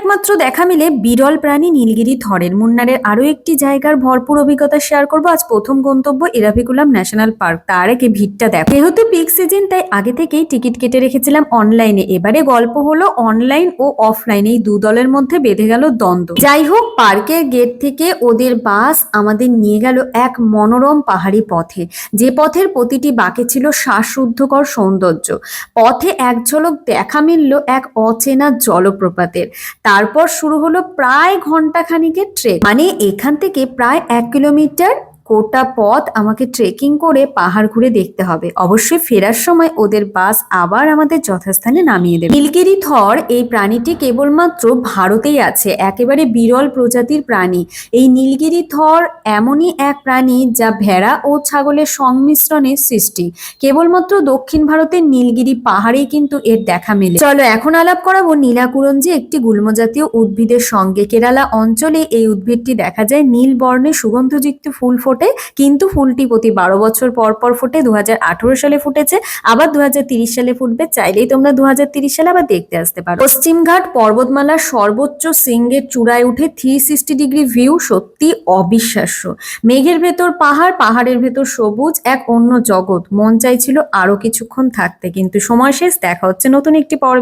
একমাত্র দেখা মিলে বিরল প্রাণী নীলগিরি থরের মুন্নারের আরো একটি জায়গার ভরপুর অভিজ্ঞতা শেয়ার করব। আজ প্রথম গন্তব্য এরাভিকুলাম ন্যাশনাল পার্ক। তার আগে ভিড়টা দেখো। যেহেতু পিক সিজন তাই আগে থেকেই টিকিট কেটে রেখেছিলাম অনলাইনে। এবারে গল্প হলো অনলাইন ও অফলাইন এই দু দলের মধ্যে বেঁধে গেল দ্বন্দ্ব। যাই হোক, পার্কের গেট থেকে ওদের বাস আমাদের নিয়ে গেল এক মনোরম পাহাড়ি পথে, যে পথের প্রতিটি বাঁকে ছিল শ্বাসরুদ্ধকর সৌন্দর্য। পথে এক ঝলক দেখা মিলল এক অচেনা জলপ্রপাতের। তারপর শুরু হলো প্রায় ঘন্টা খানিকের ট্রেক। মানে এখান থেকে প্রায় 1 কিলোমিটার গোটা পথ আমাকে ট্রেকিং করে পাহাড় ঘুরে দেখতে হবে। অবশ্যই ফেরার সময় ওদের বাস আবার আমাদের যথাস্থানে নামিয়ে দেবে। নীলগিরি থর এই প্রাণীটি কেবলমাত্র ভারতেই আছে, একেবারে বিরল প্রজাতির প্রাণী। এই নীলগিরি থর এমনই এক প্রাণী যা ভেড়া ও ছাগলের সংমিশ্রণে সৃষ্টি। কেবলমাত্র দক্ষিণ ভারতের নীলগিরি পাহাড়েই কিন্তু এর দেখা মেলে। চলো এখন আলাপ করাবো নীলাকুরঞ্জি, একটি গুল্ম জাতীয় উদ্ভিদের সঙ্গে। কেরালা অঞ্চলে এই উদ্ভিদটি দেখা যায়। নীল বর্ণে সুগন্ধযুক্ত ফুল ফোটে, কিন্তু ফুলটি প্রতি 12 বছর পর পর ফোটে। 2018 সালে ফুটেছে, আবার 2030 সালে ফুটবে। চাইলেই তোমরা 2030 সালে আবার দেখতে আসতে পারো। পশ্চিমঘাট পর্বতমালার সর্বোচ্চ শৃঙ্গের চূড়ায় উঠে 360 ডিগ্রি ভিউ সত্যি অবিশ্বাস্য। মেঘের ভেতর পাহাড়, পাহাড়ের ভেতর সবুজ, এক অন্য জগৎ। মন চাইছিল আরো কিছুক্ষণ থাকতে, কিন্তু সময় শেষ। দেখা হচ্ছে নতুন একটি পর্বে।